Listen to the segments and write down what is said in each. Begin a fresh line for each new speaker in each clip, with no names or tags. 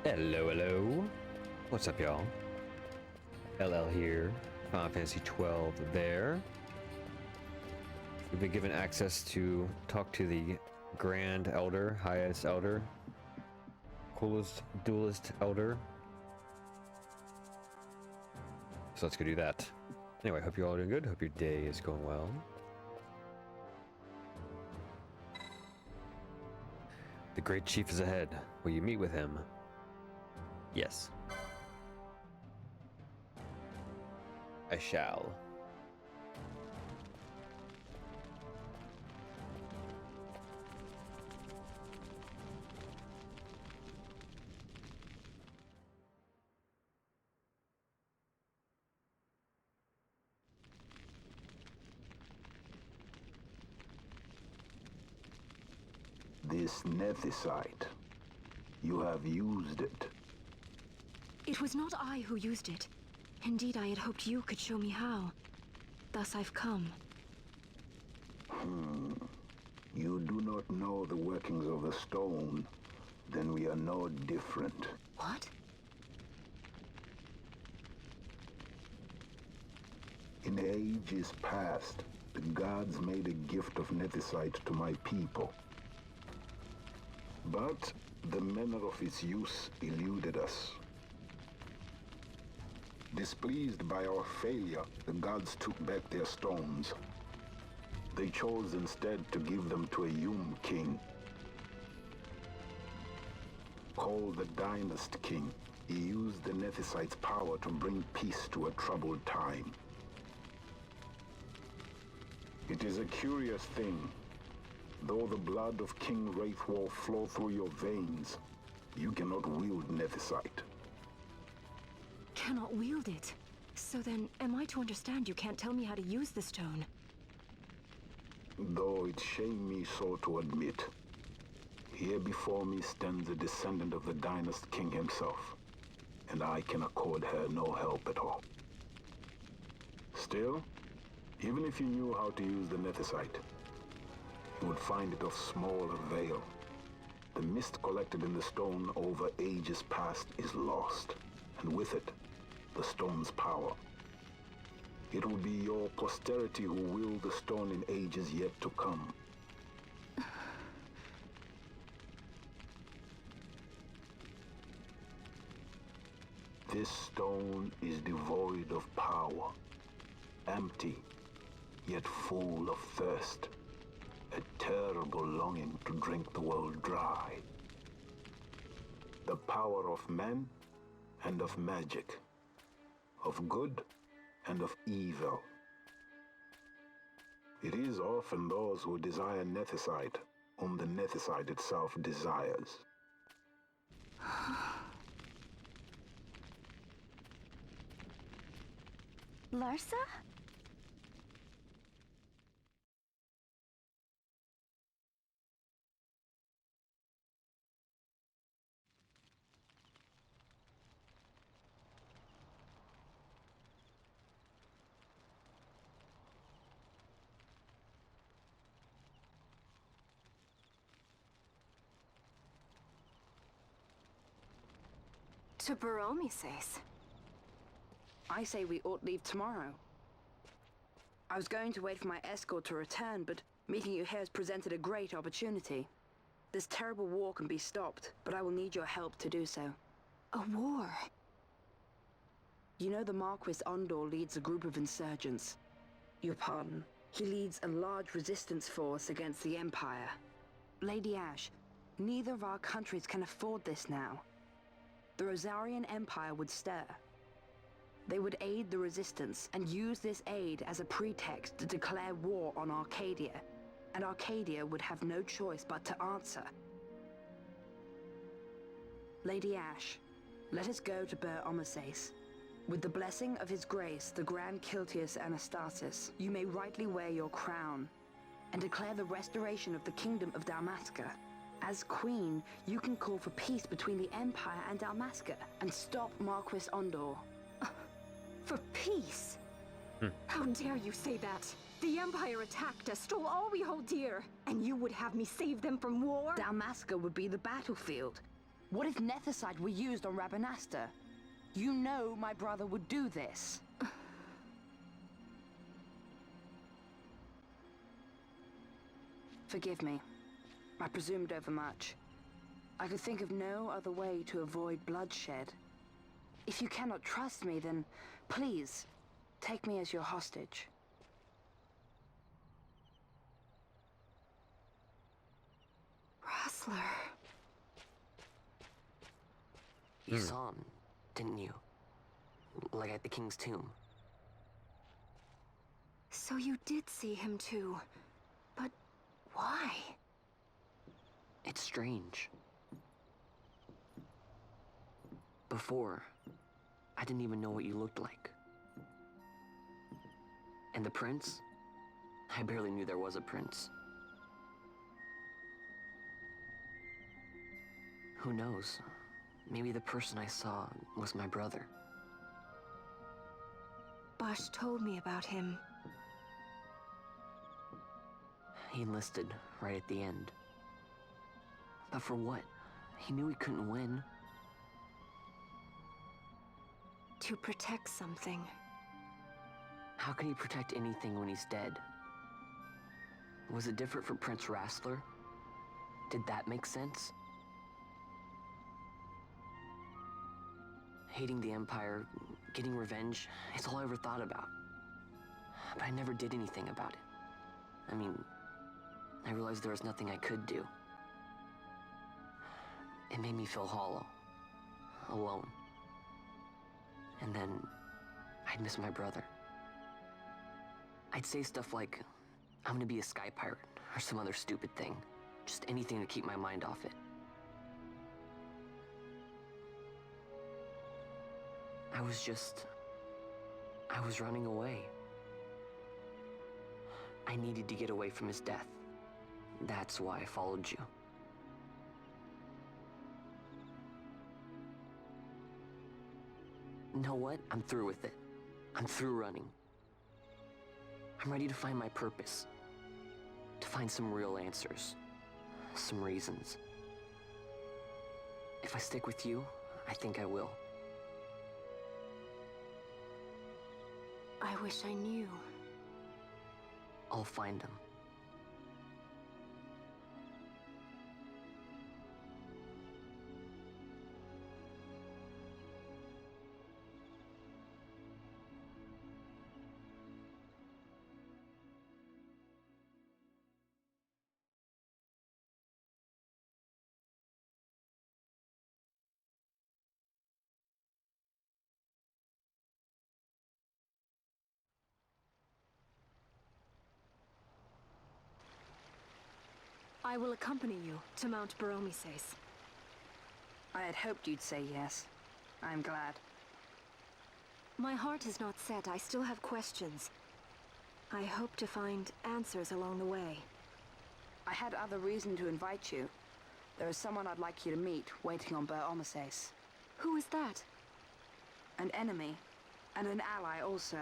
Hello, hello. What's up, y'all? LL here. Final Fantasy 12 there. We've been given access to talk to the Grand Elder, Highest Elder, coolest duelist Elder. So let's go do that. Anyway, hope you're all doing good. Hope your day is going well. The Great Chief is ahead. Will you meet with him? Yes. I shall.
This nethicite. You have used it.
It was not I who used it. Indeed, I had hoped you could show me how. Thus I've come.
You do not know the workings of the stone, then we are no different.
What?
In ages past, the gods made a gift of nethicite to my people. But the manner of its use eluded us. Displeased by our failure, the gods took back their stones. They chose instead to give them to a Yum king. Called the Dynast King, he used the nethicite's power to bring peace to a troubled time. It is a curious thing. Though the blood of King Wraithwolf flow through your veins, you cannot wield nethicite.
Cannot wield it. So then, am I to understand you can't tell me how to use the stone?
Though it shame me so to admit, here before me stands a descendant of the Dynast King himself, and I can accord her no help at all. Still, even if you knew how to use the nethicite, you would find it of small avail. The mist collected in the stone over ages past is lost, and with it, the stone's power. It will be your posterity who wield the stone in ages yet to come. This stone is devoid of power, empty, yet full of thirst. A terrible longing to drink the world dry. The power of men and of magic, of good and of evil. It is often those who desire nethicite whom the nethicite itself desires.
Larsa? To Baromises.
I say we ought leave tomorrow. I was going to wait for my escort to return, but meeting you here has presented a great opportunity. This terrible war can be stopped, but I will need your help to do so.
A war?
You know the Marquis Ondor leads a group of insurgents. Your pardon. He leads a large resistance force against the Empire. Lady Ash, neither of our countries can afford this now. The Rosarian Empire would stir. They would aid the resistance and use this aid as a pretext to declare war on Arcadia, and Arcadia would have no choice but to answer. Lady Ash, let us go to Baromises. With the blessing of his grace, the Grand Kiltius Anastasis, you may rightly wear your crown and declare the restoration of the Kingdom of Dalmasca. As Queen, you can call for peace between the Empire and Dalmasca and stop Marquis Ondor.
For peace? How dare you say that? The Empire attacked us, stole all we hold dear, and you would have me save them from war?
Dalmasca would be the battlefield. What if Nethicite were used on Rabanasta? You know my brother would do this. Forgive me. I presumed overmuch. I could think of no other way to avoid bloodshed. If you cannot trust me, then please, take me as your hostage.
Wrestler.
You saw him, didn't you? Like at the King's tomb.
So you did see him too. But why?
It's strange. Before, I didn't even know what you looked like. And the prince? I barely knew there was a prince. Who knows? Maybe the person I saw was my brother.
Bosch told me about him.
He enlisted right at the end. But for what? He knew he couldn't win.
To protect something.
How can he protect anything when he's dead? Was it different for Prince Rassler? Did that make sense? Hating the Empire, getting revenge, it's all I ever thought about. But I never did anything about it. I mean, I realized there was nothing I could do. It made me feel hollow, alone. And then, I'd miss my brother. I'd say stuff like, I'm gonna be a sky pirate, or some other stupid thing. Just anything to keep my mind off it. I was running away. I needed to get away from his death. That's why I followed you. You know what? I'm through with it. I'm through running. I'm ready to find my purpose. To find some real answers. Some reasons. If I stick with you, I think I will.
I wish I knew.
I'll find them.
I will accompany you to Mount Baromises.
I had hoped you'd say yes. I'm glad.
My heart is not set. I still have questions. I hope to find answers along the way.
I had other reason to invite you. There is someone I'd like you to meet, waiting on Baromises.
Who is that?
An enemy, and an ally also.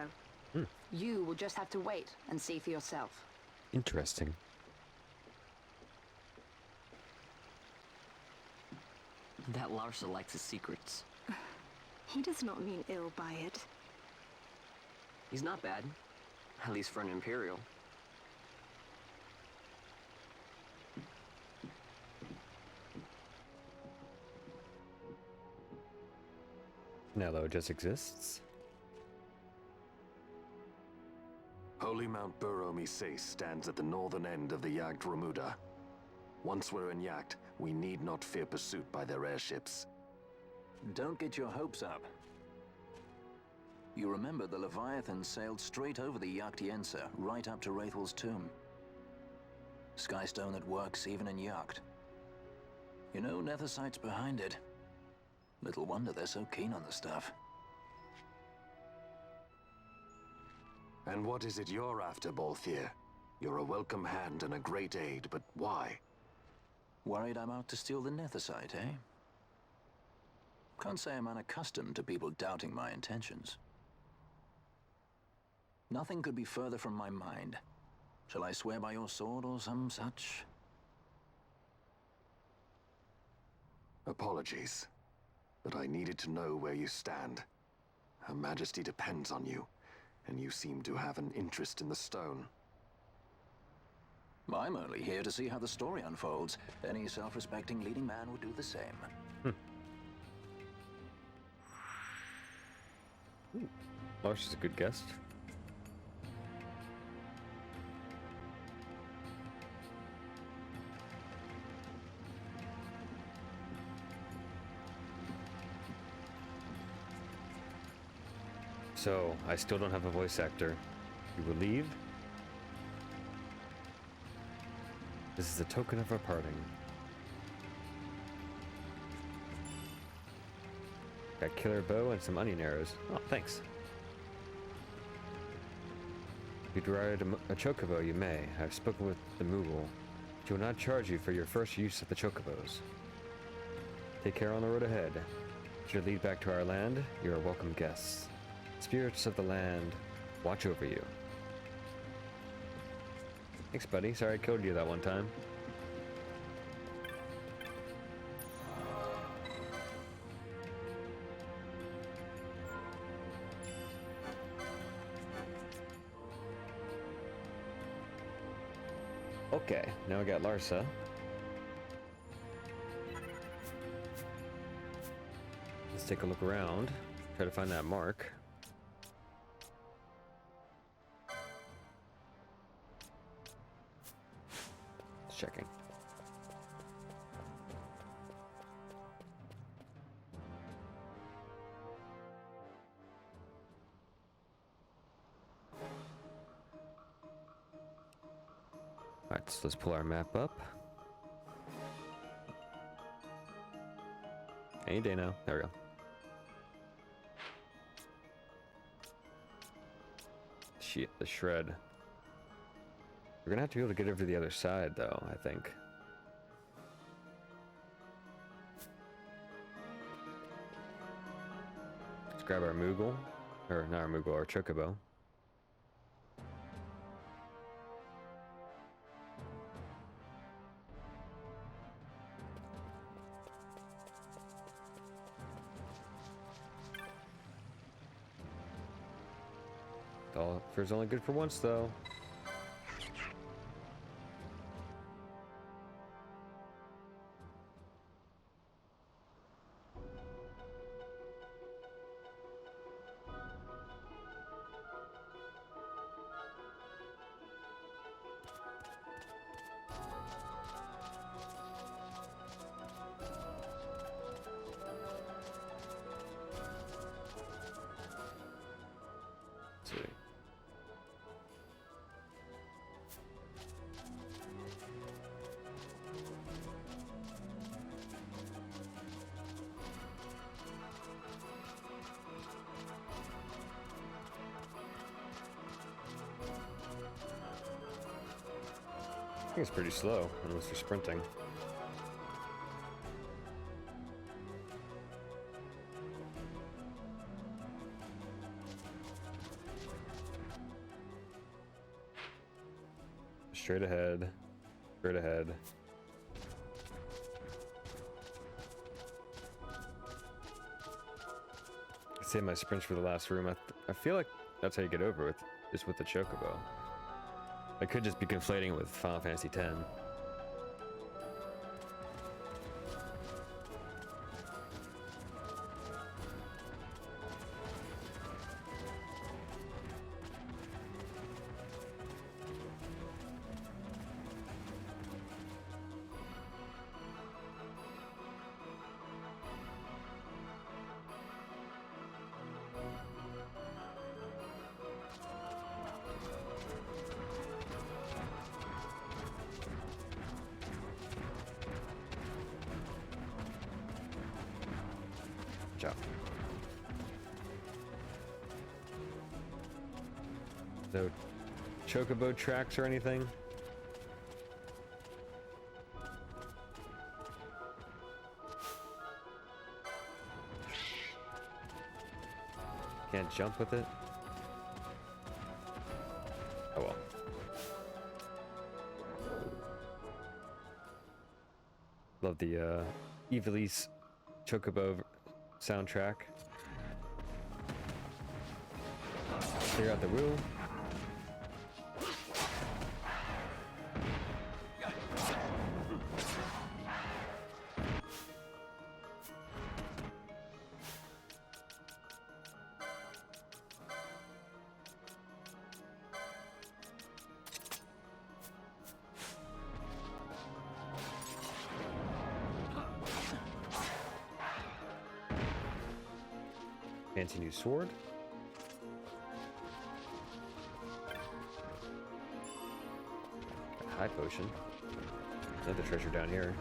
You will just have to wait and see for yourself.
Interesting.
That Larsa likes his secrets.
He does not mean ill by it.
He's not bad. At least for an Imperial.
Nello just exists.
Holy Mount Baromises stands at the northern end of the Jagd Remuda. Once we're in Jagd, we need not fear pursuit by their airships.
Don't get your hopes up. You remember the Leviathan sailed straight over the Jagdiense, right up to Wraithel's tomb. Skystone that works even in Jagd. You know, Nethicite's behind it. Little wonder they're so keen on the stuff.
And what is it you're after, Balthier? You're a welcome hand and a great aid, but why?
Worried I'm out to steal the Nethicite, eh? Can't say I'm unaccustomed to people doubting my intentions. Nothing could be further from my mind. Shall I swear by your sword or some such?
Apologies, but I needed to know where you stand. Her Majesty depends on you, and you seem to have an interest in the stone.
I'm only here to see how the story unfolds. Any self-respecting leading man would do the same.
Lars is a good guest. So, I still don't have a voice actor. You will leave? This is a token of our parting. Got killer bow and some onion arrows. Oh, thanks. If you ride a chocobo, you may. I've spoken with the Moogle. She will not charge you for your first use of the chocobos. Take care on the road ahead. Should it lead back to our land, you are welcome guests. Spirits of the land, watch over you. Thanks, buddy. Sorry I killed you that one time. Okay, now I got Larsa. Let's take a look around. Try to find that mark. Checking. Alright, so let's pull our map up. Any day now. There we go. Shit, the shred. We're gonna have to be able to get over to the other side, though, I think. Let's grab our Moogle. Or, not our Moogle, our Chocobo. Fur's only good for once, though. I think it's pretty slow, unless you're sprinting. Straight ahead. Straight ahead. I saved my sprints for the last room. I feel like that's how you get over with, is with the Chocobo. I could just be conflating it with Final Fantasy X. Job. No Chocobo tracks or anything? Can't jump with it? Oh well. Love the Evilise Chocobo soundtrack. Clear out the wheel. Fancy new sword. A high potion. Another treasure down here.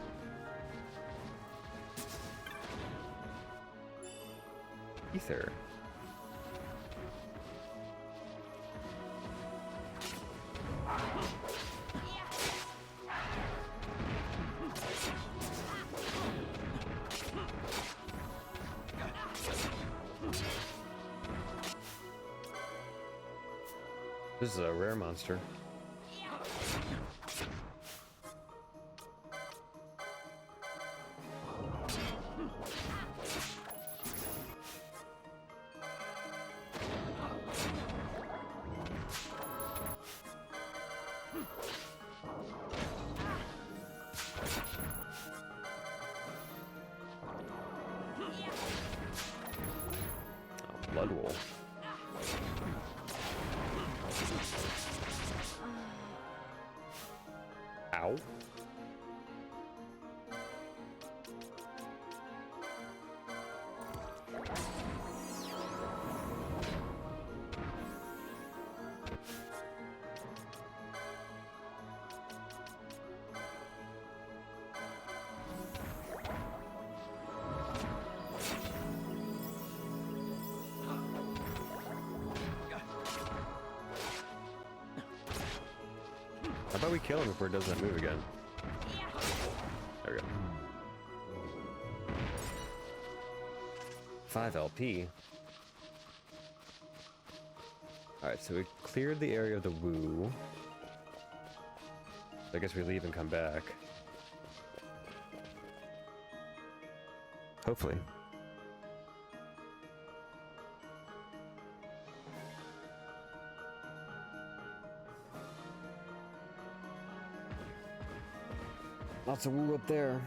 Ether. This is a rare monster. Oh, blood wool. Ow. How about we kill him before it doesn't move again? There we go. 5 LP. Alright, so we cleared the area of the woo. I guess we leave and come back. Hopefully. Lots of woo up there.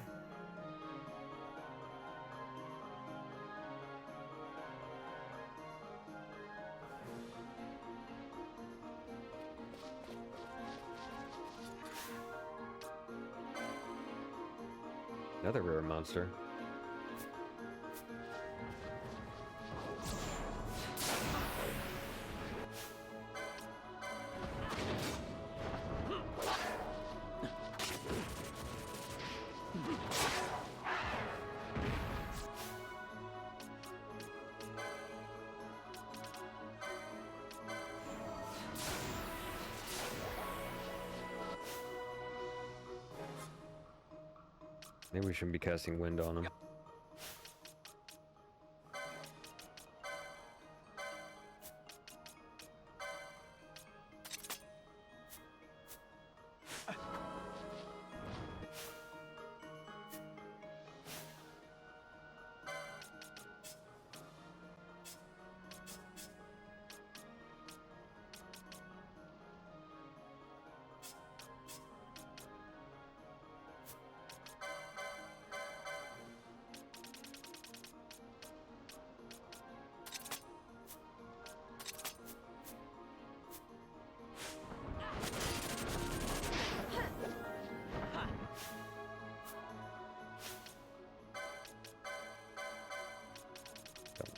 Another rare monster. Maybe we shouldn't be casting wind on him.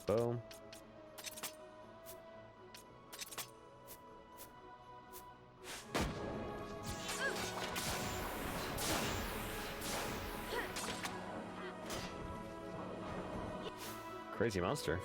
Bow. Crazy monster.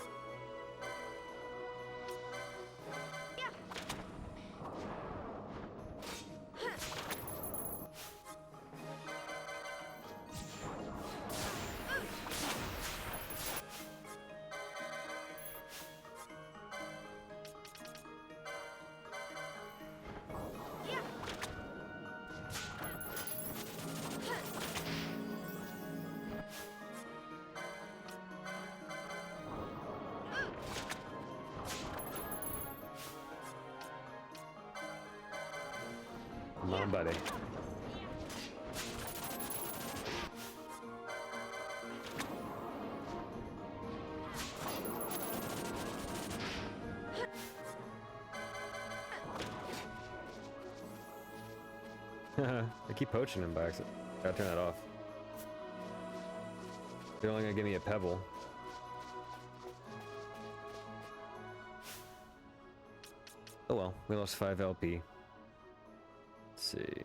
Come on, buddy. I keep poaching him by accident. Gotta turn that off. They're only gonna give me a pebble. Oh well, we lost 5 LP. Let's see.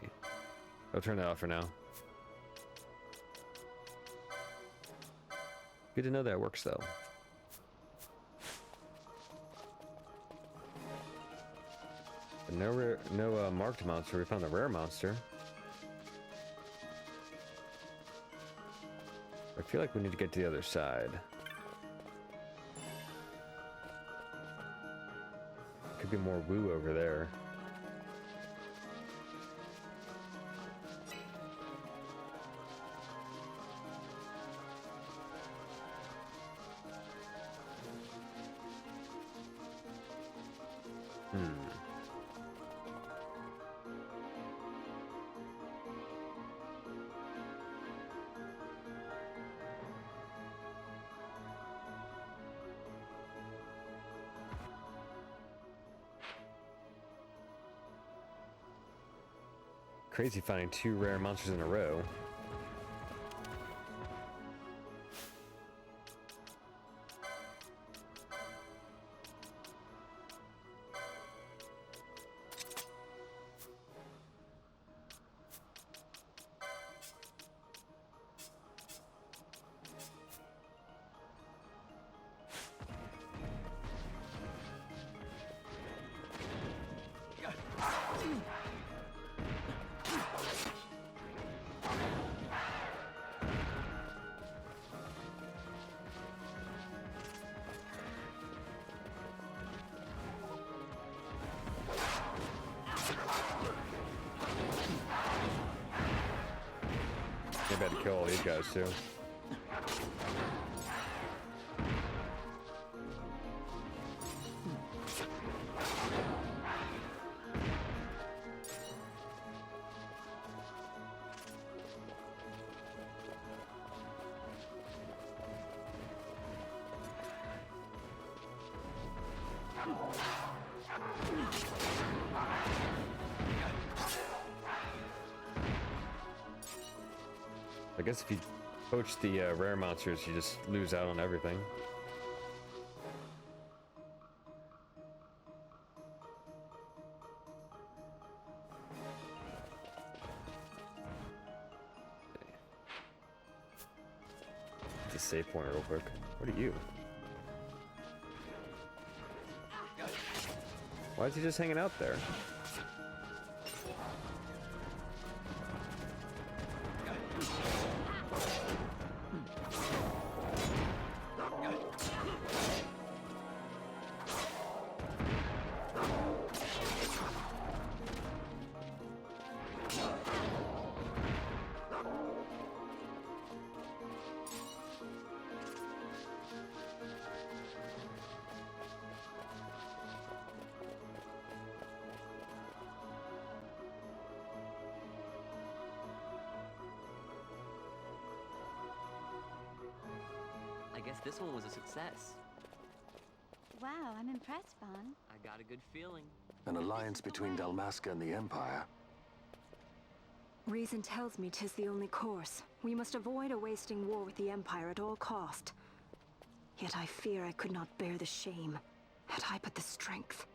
I'll turn that off for now. Good to know that works though. But no marked monster. We found the rare monster. I feel like we need to get to the other side. Could be more woo over there. Crazy finding 2 rare monsters in a row. Maybe I had to kill all these guys too. I guess if you poach the rare monsters, you just lose out on everything. It's a save point real quick. What are you? Why is he just hanging out there?
I guess this one was a success.
Wow, I'm impressed, Vaughn.
I got a good feeling.
An alliance between Dalmasca and the Empire.
Reason tells me 'tis the only course. We must avoid a wasting war with the Empire at all cost. Yet I fear I could not bear the shame, had I but the strength.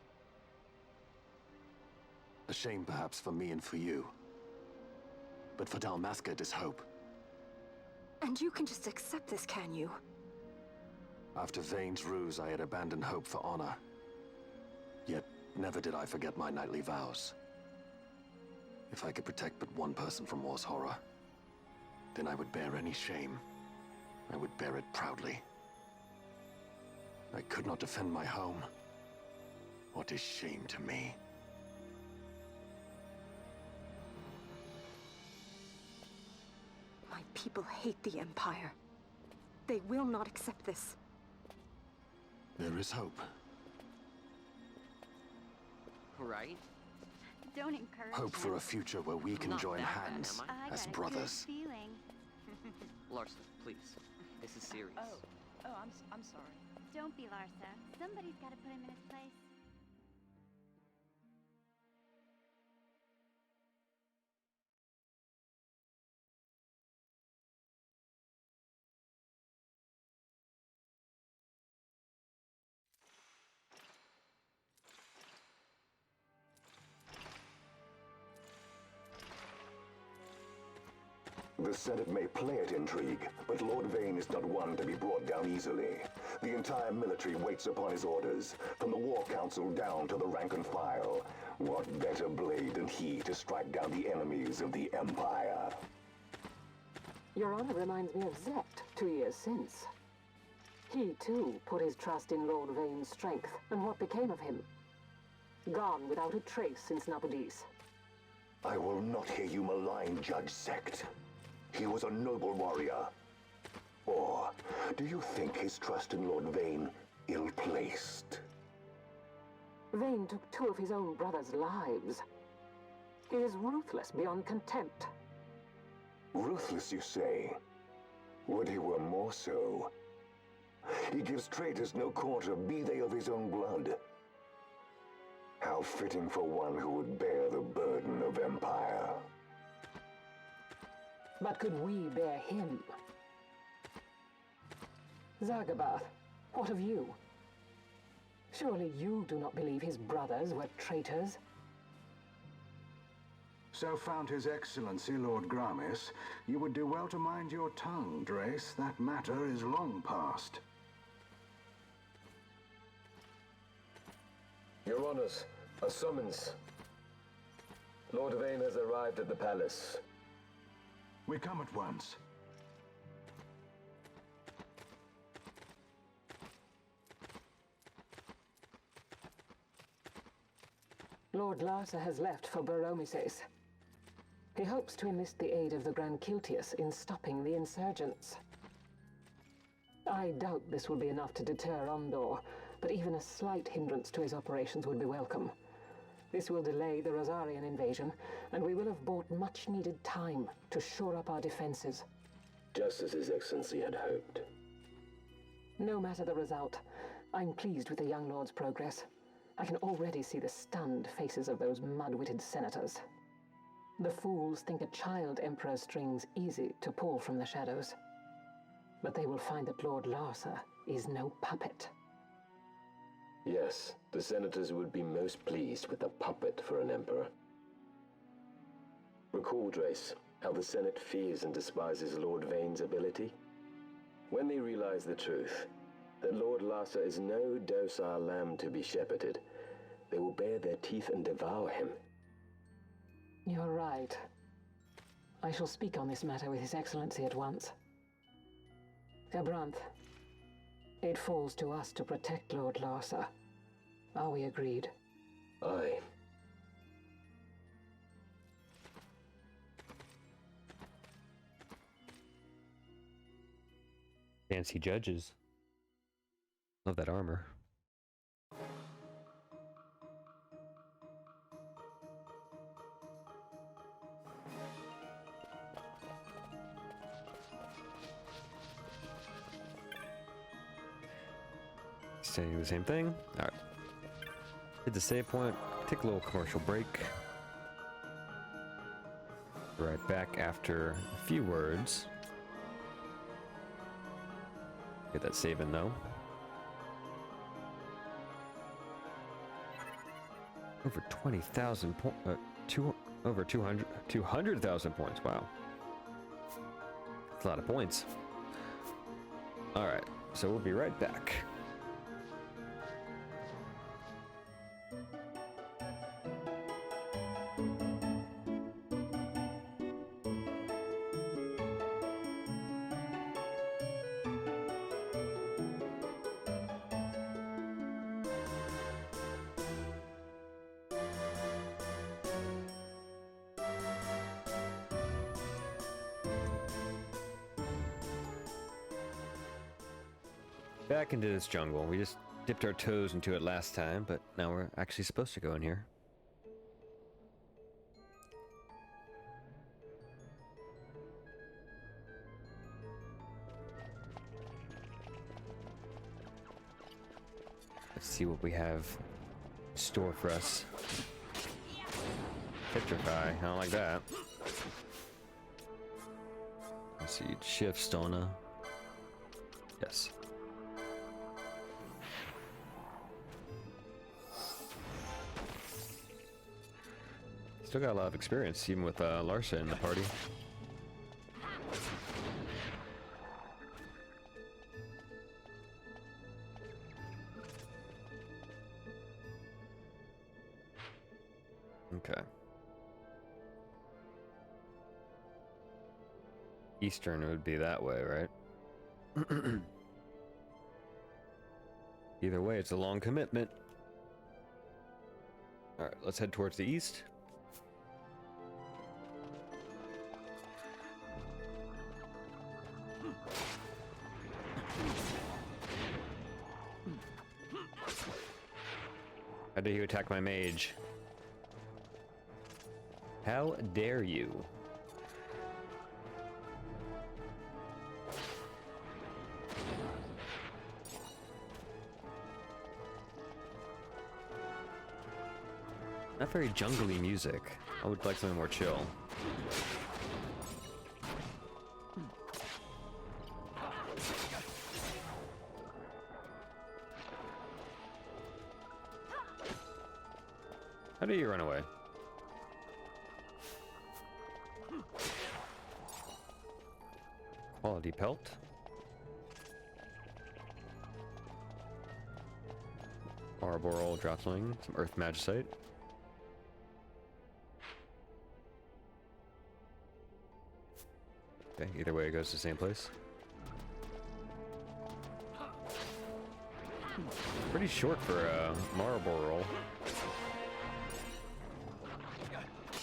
A shame perhaps for me and for you. But for Dalmasca it is hope.
And you can just accept this, can you?
After Vane's ruse, I had abandoned hope for honor. Yet, never did I forget my knightly vows. If I could protect but one person from war's horror, then I would bear any shame. I would bear it proudly. I could not defend my home. What is shame to me?
My people hate the Empire. They will not accept this.
There is hope.
Right?
Don't encourage
Hope for a future where we can
Not
join
that bad,
hands
am
I
as
got a
brothers.
good feeling.
Larson, please. This is serious.
I'm sorry.
Don't be Larsa. Somebody's got to put him in his place.
The Senate may play at intrigue, but Lord Vane is not one to be brought down easily. The entire military waits upon his orders, from the War Council down to the rank and file. What better blade than he to strike down the enemies of the Empire?
Your Honor reminds me of Zect 2 years since. He, too, put his trust in Lord Vane's strength, and what became of him? Gone without a trace since Nabudis.
I will not hear you malign Judge Sect. He was a noble warrior. Or do you think his trust in Lord Vane ill-placed?
Vane took 2 of his own brothers' lives. He is ruthless beyond contempt.
Ruthless, you say? Would he were more so. He gives traitors no quarter, be they of his own blood. How fitting for one who would bear the burden of empire.
But could we bear him? Zagabath, what of you? Surely you do not believe his brothers were traitors?
So found His Excellency Lord Gramis, you would do well to mind your tongue, Drace. That matter is long past.
Your Honors, a summons. Lord Vane has arrived at the palace.
We come at once.
Lord Larsa has left for Baromises. He hopes to enlist the aid of the Grand Kiltius in stopping the insurgents. I doubt this will be enough to deter Ondor, but even a slight hindrance to his operations would be welcome. This will delay the Rosarian invasion, and we will have bought much-needed time to shore up our defenses.
Just as His Excellency had hoped.
No matter the result, I'm pleased with the young lord's progress. I can already see the stunned faces of those mud-witted senators. The fools think a child emperor's strings easy to pull from the shadows. But they will find that Lord Larsa is no puppet.
Yes, the senators would be most pleased with a puppet for an emperor. Recall, Drace, how the Senate fears and despises Lord Vane's ability. When they realize the truth, that Lord Larsa is no docile lamb to be shepherded, they will bare their teeth and devour him.
You're right. I shall speak on this matter with His Excellency at once. Gabranth, it falls to us to protect Lord Larsa. Are we agreed?
Aye.
Fancy judges. Love that armor. Saying the same thing. All right. Hit the save point. Take a little commercial break. Right back after a few words. Get that save in though. Over 20,000 points. Over 200,000 points. Wow. That's a lot of points. All right. So we'll be right back. Back into this jungle. We just dipped our toes into it last time, but now we're actually supposed to go in here. see what we have in store for us. Petrify, I don't like that. Let's see, shift Stona. Yes. Still got a lot of experience, even with Larsa in the party. Okay. Eastern would be that way, right? Either way, it's a long commitment. Alright, let's head towards the east. How dare you attack my mage? How dare you? Not very jungly music. I would like something more chill. How do you run away? Quality pelt. Arboreal dropsling, some earth magicite. Okay, either way it goes to the same place. Pretty short for Marlborough.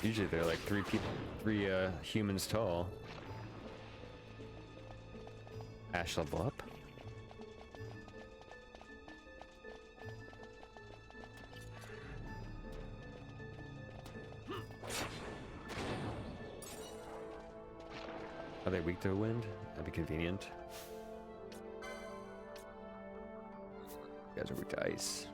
Usually they're like three humans tall. Ash level up. Are they weak to wind? That'd be convenient. You guys are weak to ice.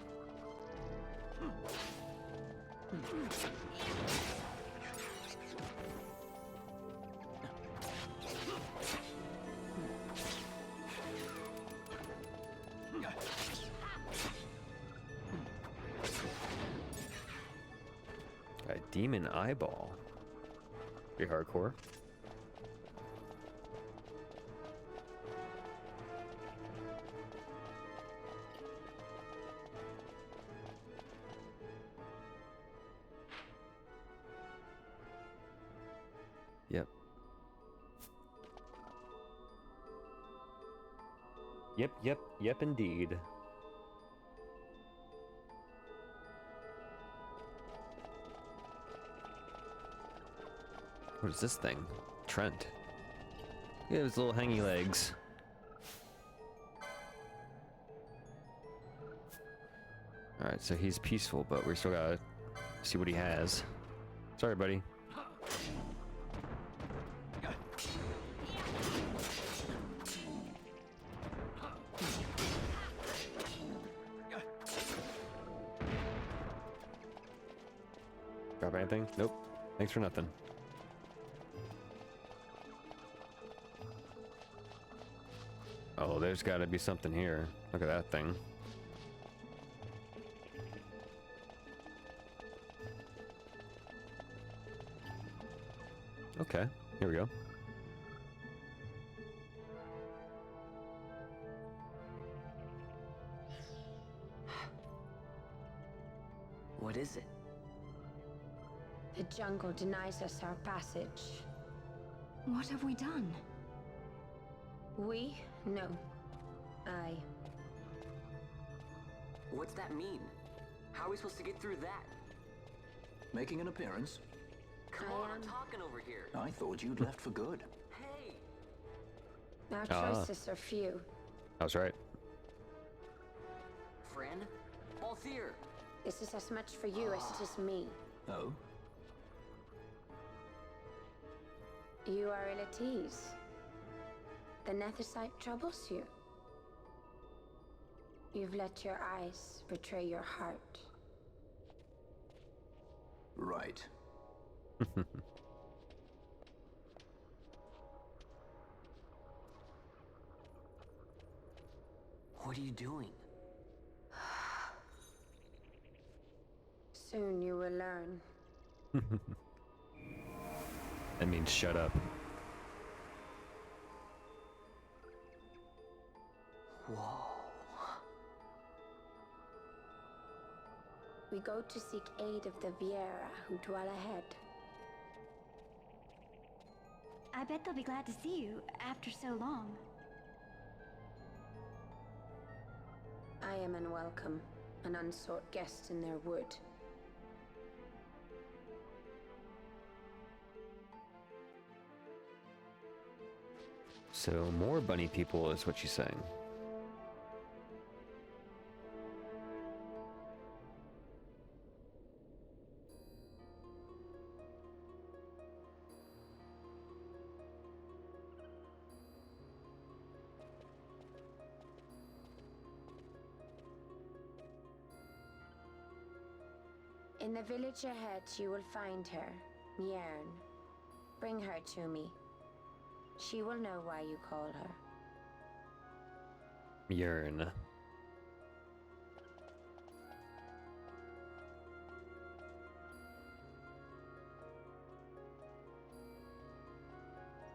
A demon eyeball. Pretty hardcore. Yep. Yep, indeed. What is this thing? Trent. Look at his little hangy legs. Alright, so he's peaceful, but we still gotta see what he has. Sorry, buddy. Drop anything? Nope. Thanks for nothing. Oh, there's gotta be something here. Look at that thing. Okay, here we go.
What is it?
The jungle denies us our passage.
What have we done?
We? No. I.
What's that mean? How are we supposed to get through that?
Making an appearance?
Come on, I'm talking over here.
I thought you'd left for good.
Hey!
Our choices are few.
I was right.
Friend? Balthier!
This is as much for you as it is me.
Oh?
You are ill at ease. The nether site troubles you. You've let your eyes betray your heart.
Right.
What are you doing?
Soon you will learn.
That means shut up.
Whoa.
We go to seek aid of the Viera who dwell ahead.
I bet they'll be glad to see you after so long.
I am unwelcome, an unsought guest in their wood.
So more bunny people is what she's saying.
In the village ahead, you will find her, Mjern. Bring her to me. She will know why you call her.
Yearn.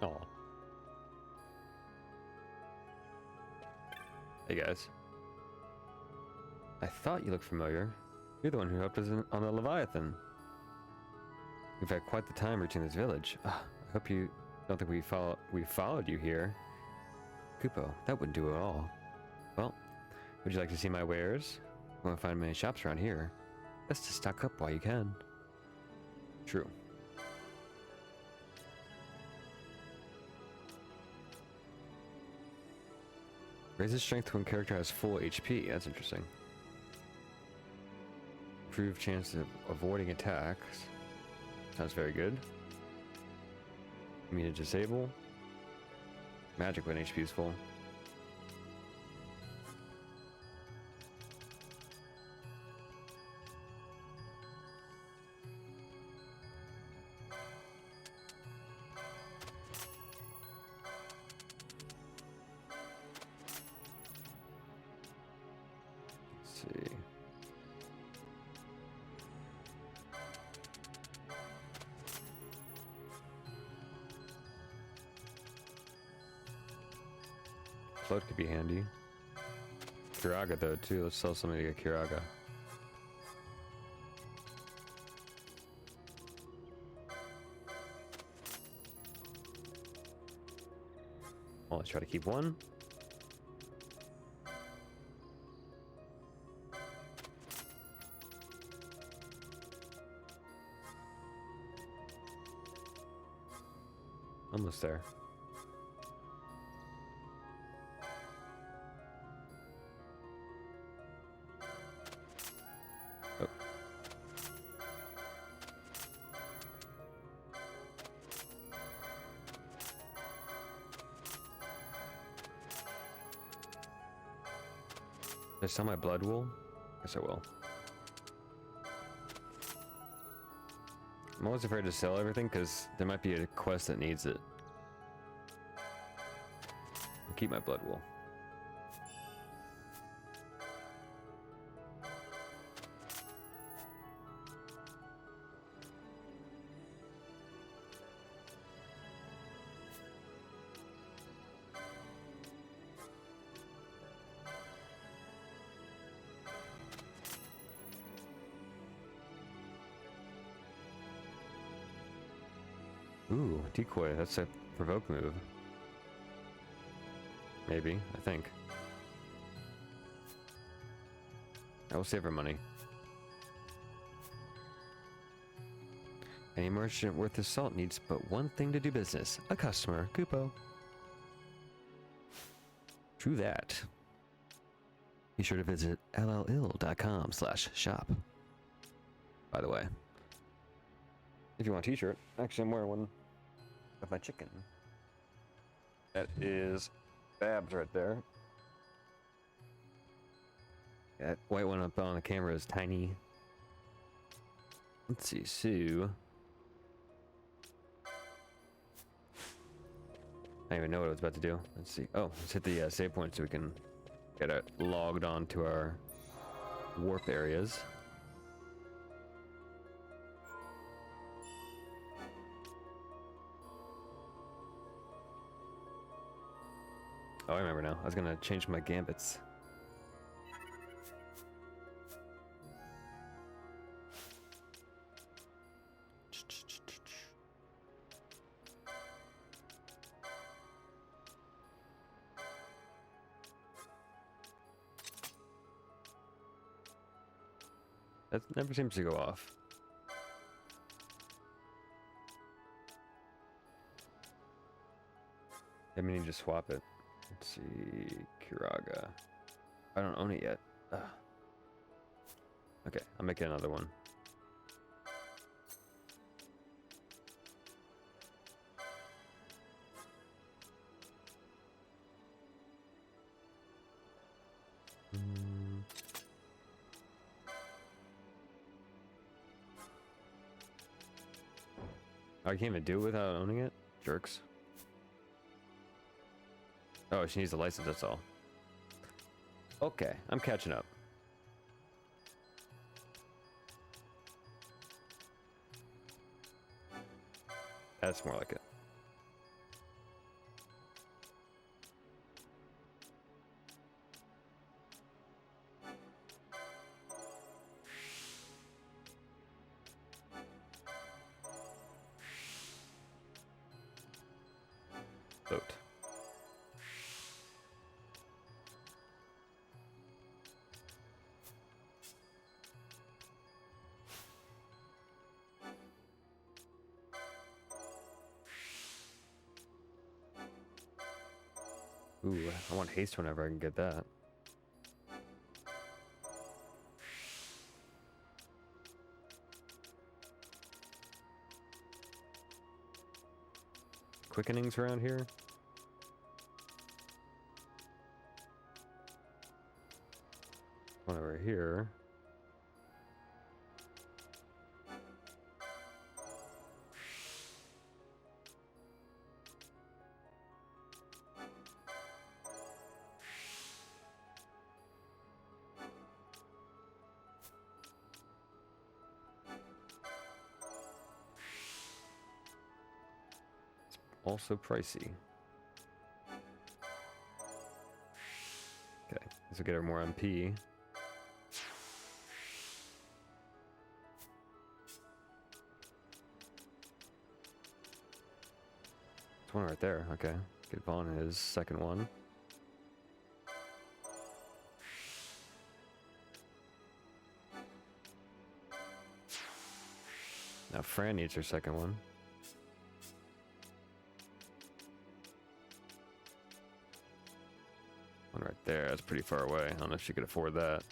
Oh. Hey guys. I thought you looked familiar. You're the one who helped us on the Leviathan. We've had quite the time reaching this village. I hope you don't think we followed you here. Kupo, that wouldn't do at all. Well, would you like to see my wares? You won't find many shops around here. Best to stock up while you can. True. Raises strength when character has full HP. That's interesting. Improved chance of avoiding attacks. Sounds very good. Immune to disable. Magic when HP is full. Let's see. Float could be handy. Kiraga though too. Let's sell something to get Kiraga. Well, let's try to keep one. Almost there. Oh. Did I sell my blood wool? Guess I will. I'm always afraid to sell everything because there might be a quest that needs it. I'll keep my blood wool. Ooh, decoy. That's a provoke move. Maybe, I think. I will save her money. Any merchant worth his salt needs but one thing to do business. A customer. Kupo. True that. Be sure to visit llill.com/shop. By the way. If you want a t-shirt, actually I'm wearing one of my chicken. That is Babs right there. That white one up on the camera is tiny. Let's see, Sue. I don't even know what I was about to do. Let's see. Oh, let's hit the save point so we can get it logged on to our warp areas. Oh, I remember now. I was gonna change my gambits. That never seems to go off. I mean, you just swap it. Let's see, Kiraga. I don't own it yet. Ugh. Okay, I'll make another one. Oh, I can't even do it without owning it? Jerks. Oh, she needs a license, that's all. Okay, I'm catching up. That's more like it. Boat. Ooh, I want haste whenever I can get that. Quickenings around here? One over here. Also pricey. Okay, this will get her more MP. There's one right there. Okay, get Vaughn his second one. Now Fran needs her second one. One right there, that's pretty far away. I don't know if she could afford that.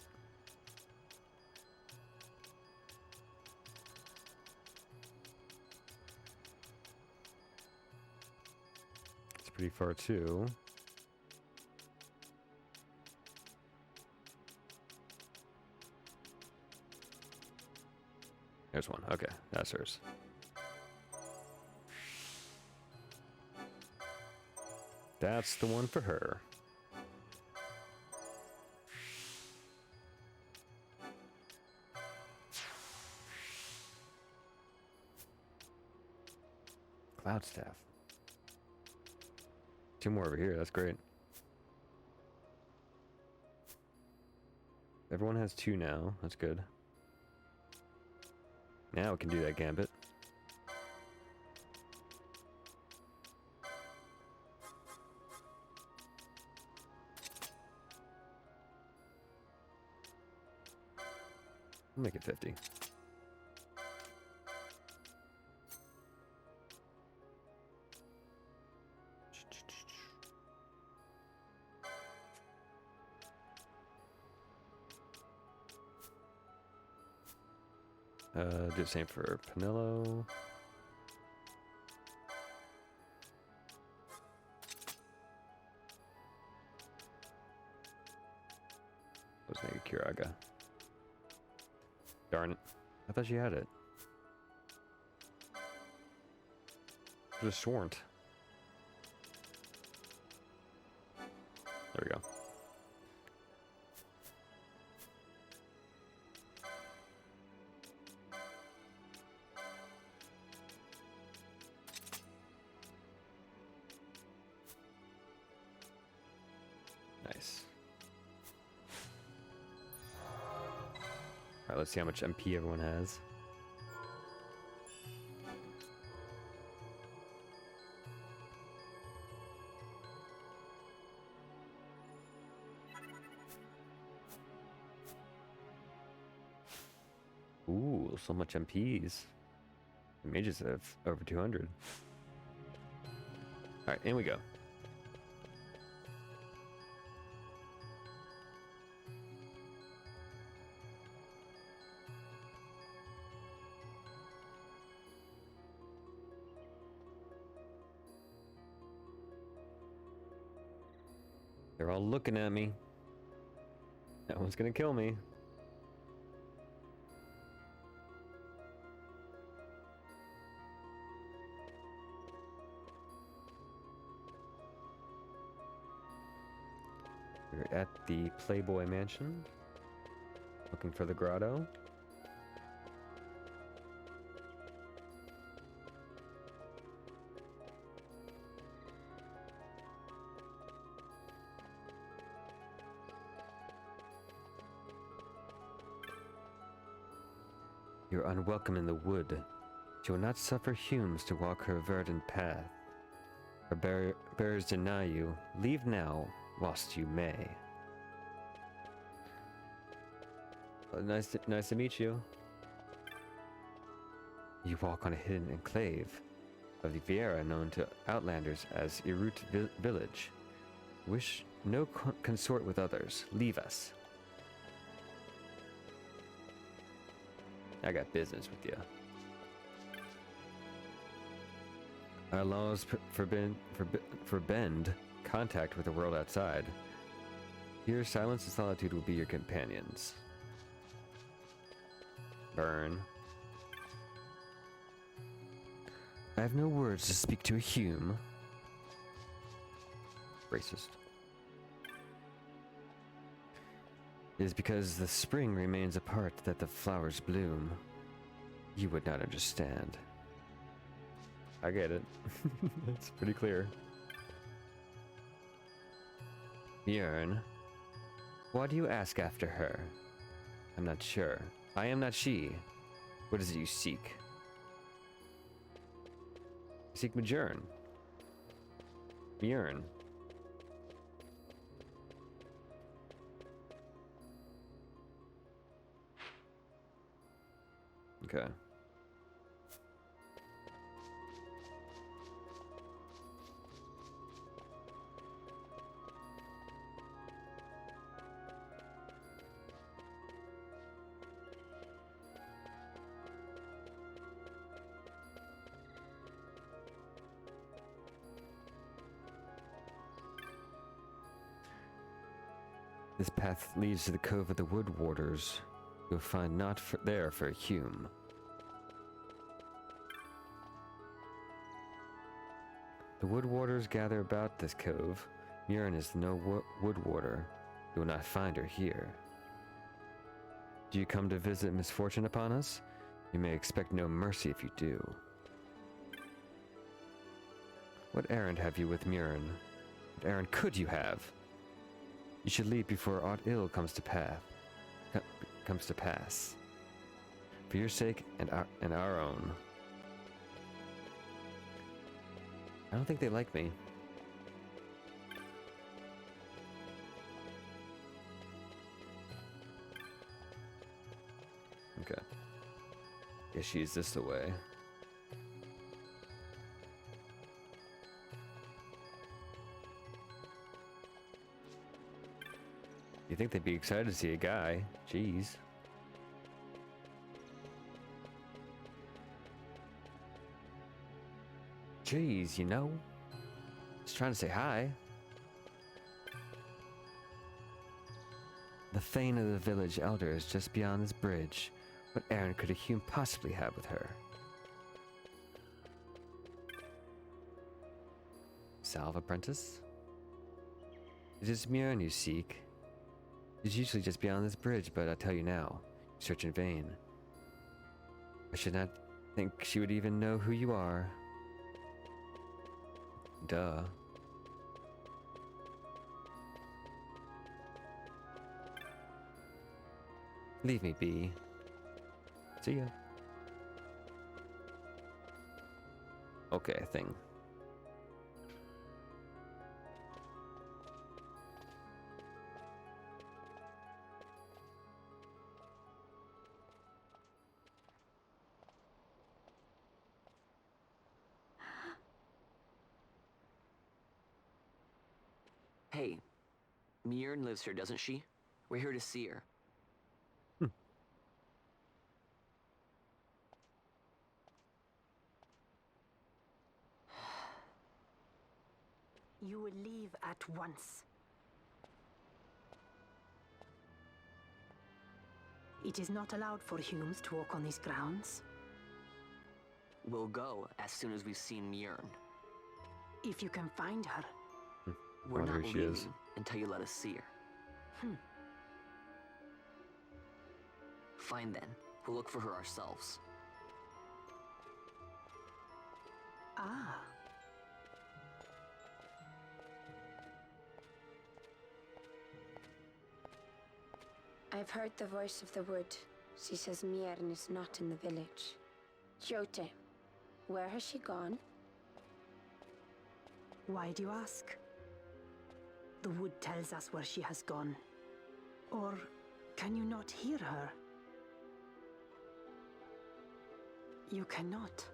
It's pretty far too. There's one. Okay, that's hers. That's the one for her. Cloud staff. Two more over here, that's great. Everyone has two now, that's good. Now we can do that gambit. I'll make it 50. Do the same for Panillo. Let's make a Kiraga. Darn it. I thought you had it. Just sworn. There we go. Nice. Alright, let's see how much MP everyone has. Ooh, so much MPs. The mages have over 200. Alright, in we go. They're all looking at me. That one's gonna kill me. We're at the Playboy Mansion. Looking for the grotto. You're unwelcome in the wood. She will not suffer Humes to walk her verdant path. Her bears deny you. Leave now, whilst you may. Well, nice to meet you. You walk on a hidden enclave of the Viera known to outlanders as Irut Village. Wish no consort with others. Leave us. I got business with you. Our laws forbid contact with the world outside. Here, silence and solitude will be your companions. Burn. I have no words to speak to a Hume. Racist. It is because the spring remains apart that the flowers bloom. You would not understand. I get it. It's pretty clear. Björn, why do you ask after her? I'm not sure. I am not she. What is it you seek? I seek Björn. Björn. Okay. This path leads to the Cove of the Wood Warders. You'll find naught there for Hume. The Wood Warders gather about this cove. Murin is no Wood Warder. You will not find her here. Do you come to visit misfortune upon us? You may expect no mercy if you do. What errand have you with Murin? What errand could you have? You should leave before aught ill comes to pass. For your sake and our own. I don't think they like me. Okay. Guess she's this the way. You think they'd be excited to see a guy? Jeez. Jeez, you know? Just trying to say hi. The Thane of the village elder is just beyond this bridge. What errand could a human possibly have with her? Salve apprentice? It is Murin you seek. She's usually just beyond this bridge, but I tell you now, you search in vain. I should not think she would even know who you are. Duh. Leave me be. See ya. Okay, thing.
Hey, Mjorn lives here, doesn't she? We're here to see her.
You will leave at once. It is not allowed for humans to walk on these grounds.
We'll go as soon as we've seen Mjorn.
If you can find her.
We're
Wonder
not
who she
leaving
is.
until you let us see her. Fine then. We'll look for her ourselves.
Ah.
I've heard the voice of the wood. She says Mjorn is not in the village. Jote, where has she gone?
Why do you ask? The wood tells us where she has gone. Or can you not hear her? You cannot.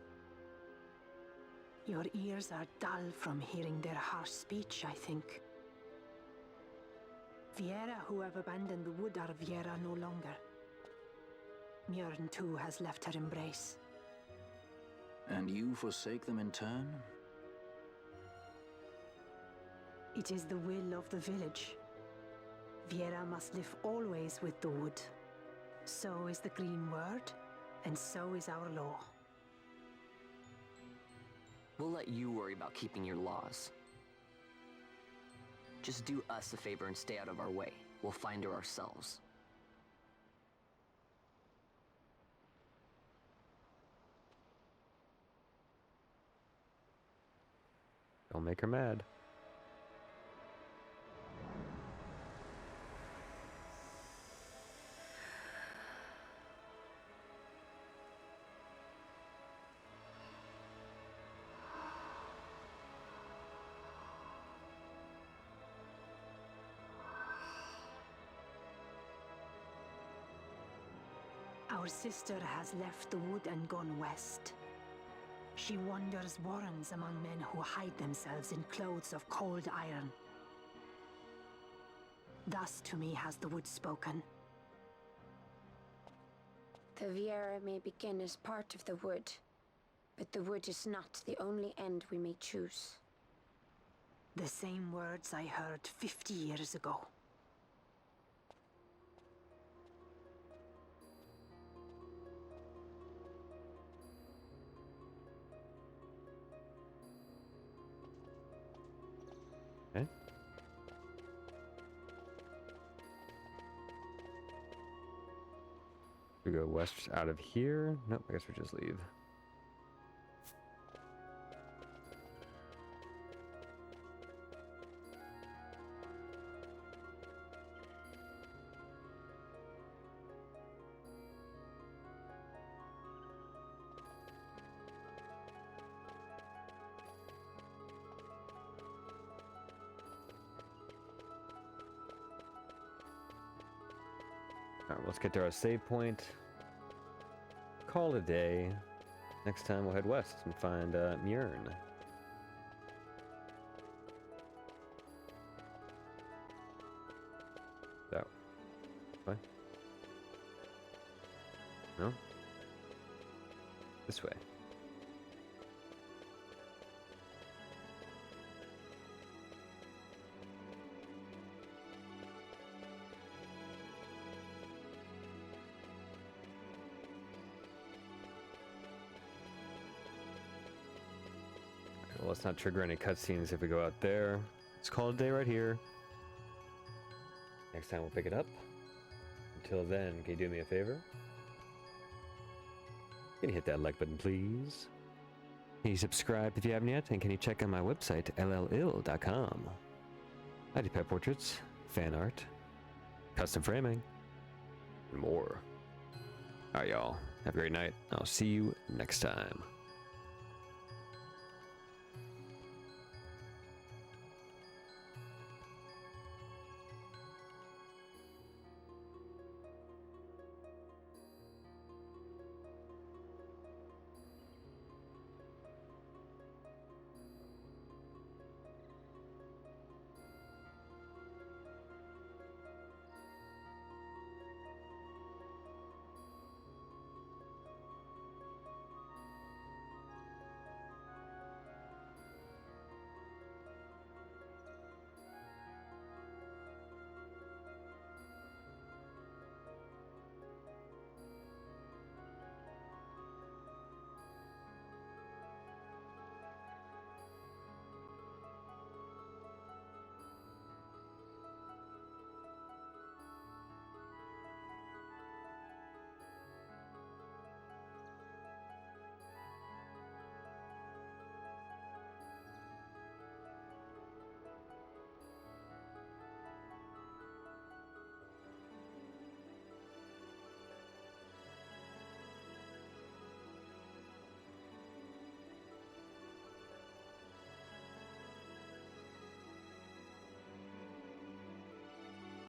Your ears are dull from hearing their harsh speech, I think. Viera who have abandoned the wood are Viera no longer. Mjorn too has left her embrace.
And you forsake them in turn?
It is the will of the village. Viera must live always with the wood. So is the green word, and so is our law.
We'll let you worry about keeping your laws. Just do us a favor and stay out of our way. We'll find her ourselves.
Don't make her mad.
Our sister has left the wood and gone west. She wanders warrens among men who hide themselves in clothes of cold iron. Thus to me has the wood spoken.
The Viera may begin as part of the wood, but the wood is not the only end we may choose.
The same words I heard 50 years ago.
Okay. We go west out of here. Nope, I guess we just leave. Alright, let's get to our save point. Call it a day. Next time we'll head west and find Mjorn. So, what? No? This way. Well, let's not trigger any cutscenes if we go out there. Let's call it a day right here. Next time we'll pick it up. Until then, can you do me a favor? Can you hit that like button, please? Can you subscribe if you haven't yet? And can you check out my website, llil.com? I do pet portraits, fan art, custom framing, and more. Alright, y'all. Have a great night. I'll see you next time.